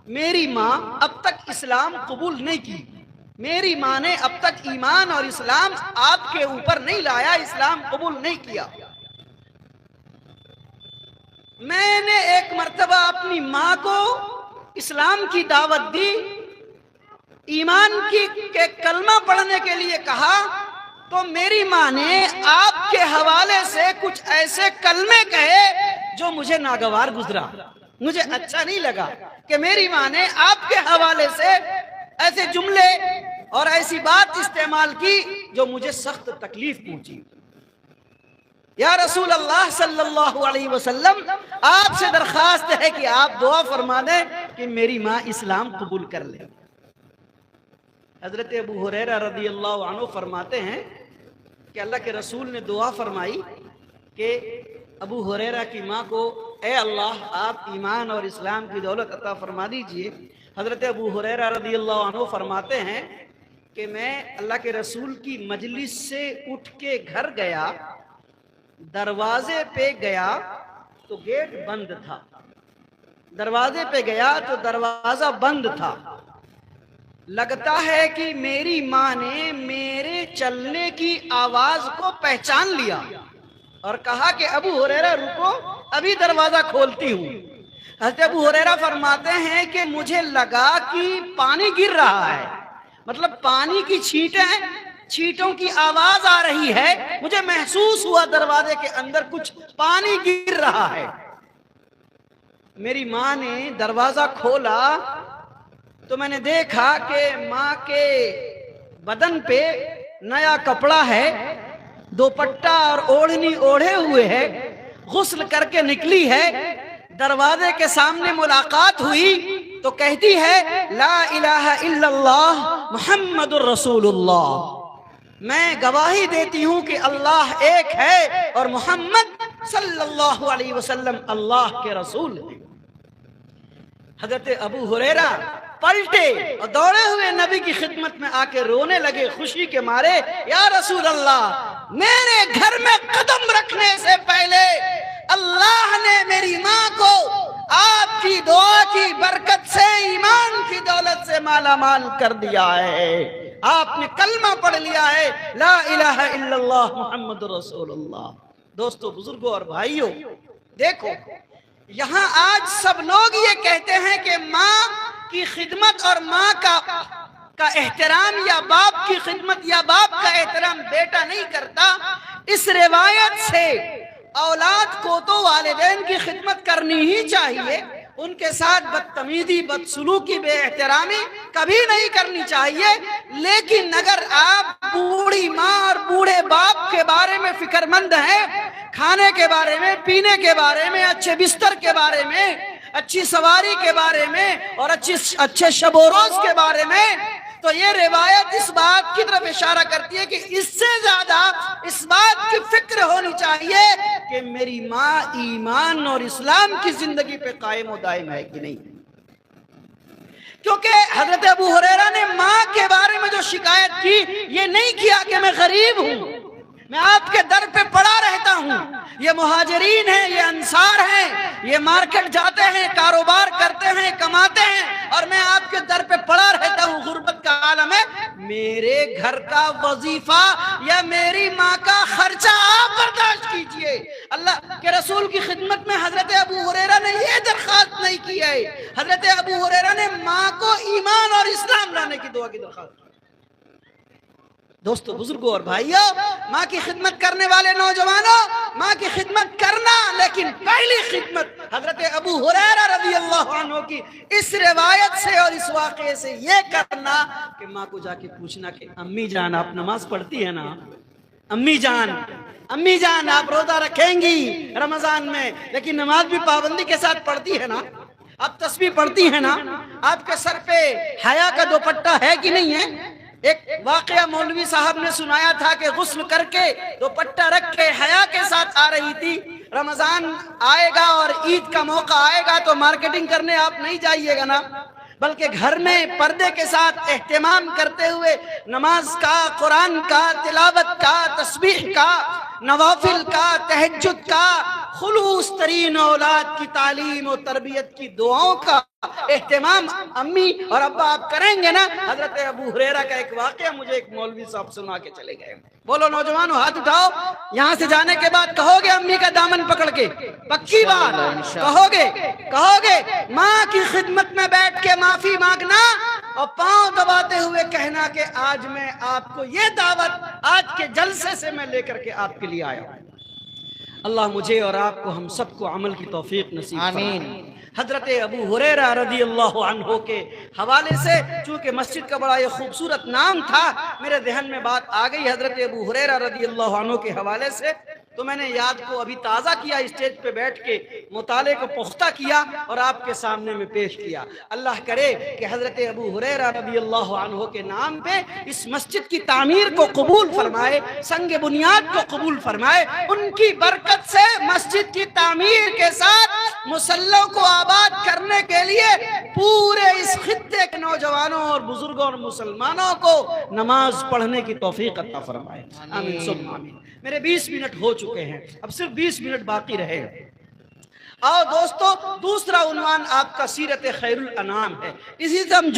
میری ماں اب تک اسلام قبول نہیں کی، میری ماں نے اب تک ایمان اور اسلام آپ کے اوپر نہیں لایا، اسلام قبول نہیں کیا۔ میں نے ایک مرتبہ اپنی ماں کو اسلام کی دعوت دی، ایمان کی کے کلمہ پڑھنے کے لیے کہا، تو میری ماں نے آپ کے حوالے سے کچھ ایسے کلمے کہے جو مجھے ناگوار گزرا، مجھے اچھا نہیں لگا کہ میری ماں نے آپ کے حوالے سے ایسے جملے اور ایسی بات استعمال کی جو مجھے سخت تکلیف پہنچی۔ یا رسول اللہ صلی اللہ علیہ وسلم، آپ سے درخواست ہے کہ آپ دعا فرما دیں کہ میری ماں اسلام قبول کر لے۔ حضرت ابو ہریرہ رضی اللہ عنہ فرماتے ہیں کہ اللہ کے رسول نے دعا فرمائی کہ ابو ہریرہ کی ماں کو اے اللہ آپ ایمان اور اسلام کی دولت عطا فرما دیجئے۔ حضرت ابو ہریرہ رضی اللہ عنہ فرماتے ہیں کہ میں اللہ کے رسول کی مجلس سے اٹھ کے گھر گیا، دروازے پہ گیا تو گیٹ بند تھا، دروازے پہ گیا تو دروازہ بند تھا۔ لگتا ہے کہ میری ماں نے میرے چلنے کی آواز کو پہچان لیا اور کہا کہ ابو ہریرہ رکو، ابھی دروازہ کھولتی ہوں۔ حضرت ابو ہریرہ فرماتے ہیں کہ مجھے لگا کہ پانی گر رہا ہے، مطلب پانی کی چھینٹوں کی آواز آ رہی ہے، مجھے محسوس ہوا دروازے کے اندر کچھ پانی گر رہا ہے۔ میری ماں نے دروازہ کھولا تو میں نے دیکھا کہ ماں کے بدن پہ نیا کپڑا ہے، دوپٹہ اور اوڑھنی اوڑھے ہوئے ہے، غسل کر کے نکلی ہے۔ دروازے کے سامنے ملاقات ہوئی تو کہتی ہے لا الہ الا اللہ محمد الرسول اللہ، میں گواہی دیتی ہوں کہ اللہ ایک ہے اور محمد صلی اللہ علیہ وسلم اللہ کے رسول ہیں۔ حضرت ابو ہریرہ پلٹے اور دوڑے ہوئے نبی کی خدمت میں آ کے رونے لگے خوشی کے مارے، یا رسول اللہ میرے گھر میں قدم رکھنے سے پہلے اللہ نے میری ماں کو آپ کی دعا کی برکت سے ایمان کی دولت سے مالا مال کر دیا ہے، آپ نے کلمہ پڑھ لیا ہے لا الہ الا اللہ محمد رسول اللہ۔ دوستو، بزرگوں اور بھائیوں، دیکھو یہاں آج سب لوگ یہ کہتے ہیں کہ ماں کی خدمت اور ماں کا احترام یا باپ کی خدمت یا باپ کا احترام بیٹا نہیں کرتا۔ اس روایت سے اولاد کو تو والدین کی خدمت کرنی ہی چاہیے، ان کے ساتھ بدتمیزی، بدسلوکی، بے احترامی کبھی نہیں کرنی چاہیے، لیکن اگر آپ بوڑھی ماں اور بوڑھے باپ کے بارے میں فکر مند ہیں، کھانے کے بارے میں، پینے کے بارے میں، اچھے بستر کے بارے میں، اچھی سواری کے بارے میں اور اچھے شب و روز کے بارے میں، تو یہ روایت اس بات کی طرف اشارہ کرتی ہے کہ اس سے زیادہ اس بات کی فکر ہونی چاہیے کہ میری ماں ایمان اور اسلام کی زندگی پہ قائم و دائم ہے کہ نہیں۔ کیونکہ حضرت ابو ہریرہ نے ماں کے بارے میں جو شکایت کی، یہ نہیں کیا کہ میں غریب ہوں، میں آپ کے در پہ پڑا رہتا ہوں، یہ مہاجرین ہیں، یہ انصار ہیں، یہ مارکیٹ جاتے ہیں، کاروبار کرتے ہیں، کماتے ہیں، اور میں آپ کے در پہ پڑا رہتا ہوں، غربت کا عالم ہے، میرے گھر کا وظیفہ یا میری ماں کا خرچہ آپ برداشت کیجئے۔ اللہ کے رسول کی خدمت میں حضرت ابو ہریرہ نے یہ درخواست نہیں کی ہے، حضرت ابو ہریرہ نے ماں کو ایمان اور اسلام لانے کی دعا کی درخواست کی۔ دوستو، بزرگوں اور بھائیوں، ماں کی خدمت کرنے والے نوجوانوں، ماں کی خدمت کرنا، لیکن پہلی خدمت حضرت ابو ہریرہ رضی اللہ عنہ کی اس روایت سے اور اس واقعے سے یہ کرنا کہ ماں کو جا کے پوچھنا کہ امی جان آپ نماز پڑھتی ہے نا، امی جان آپ روزہ رکھیں گی رمضان میں، لیکن نماز بھی پابندی کے ساتھ پڑھتی ہے نا، آپ تسبیح پڑھتی ہے نا، آپ کے سر پہ حیا کا دوپٹہ ہے کہ نہیں ہے؟ ایک واقعہ مولوی صاحب نے سنایا تھا کہ غسل کر کے دوپٹہ رکھ کے حیا کے ساتھ آ رہی تھی، رمضان آئے گا اور عید کا موقع آئے گا تو مارکیٹنگ کرنے آپ نہیں جائیے گا نا، بلکہ گھر میں پردے کے ساتھ اہتمام کرتے ہوئے نماز کا، قرآن کا، تلاوت کا، تسبیح کا نوافل کا، تہجد کا، خلوص ترین اولاد کی تعلیم و تربیت کی دعاؤں کا اہتمام امی اور ابا آپ کریں گے نا۔ حضرت ابو ہریرہ کا ایک واقعہ مجھے ایک مولوی صاحب سنا کے چلے گئے۔ بولو نوجوانوں، ہاتھ اٹھاؤ، یہاں سے جانے کے بعد کہو گے امی کا دامن پکڑ کے، پکی بات کہو گے ماں کی خدمت میں بیٹھ کے معافی مانگنا اور پاؤں دباتے ہوئے کہنا کہ آج میں آپ کو یہ دعوت آج کے جلسے سے میں لے کر کے آپ کے لیے آیا ہوں۔ اللہ مجھے اور آپ کو ہم سب کو عمل کی توفیق نصیب فرمائے۔ آمین۔ حضرت ابو ہریرہ رضی اللہ عنہ کے حوالے سے، چونکہ مسجد کا بڑا یہ خوبصورت نام تھا، میرے ذہن میں بات آ گئی حضرت ابو ہریرہ رضی اللہ عنہ کے حوالے سے، تو میں نے یاد کو ابھی تازہ کیا، اسٹیج پہ بیٹھ کے مطالعے کو پختہ کیا اور آپ کے سامنے میں پیش کیا۔ اللہ کرے کہ حضرت ابو ہریرہ رضی اللہ عنہ کے نام پہ اس مسجد کی تعمیر کو قبول فرمائے، سنگ بنیاد کو قبول فرمائے، ان کی برکت سے مسجد کی تعمیر کے ساتھ مصلوں کو آباد کرنے کے لیے پورے اس خطے کے نوجوانوں اور بزرگوں اور مسلمانوں کو نماز پڑھنے کی توفیق عطا فرمائے۔ آمین ثم آمین۔ میرے 20 منٹ ہو چکے ہیں، اب صرف 20 منٹ باقی رہے۔ آؤ دوستو، دوسرا عنوان آپ کا سیرت خیر الانام ہے۔ اسی سے ہم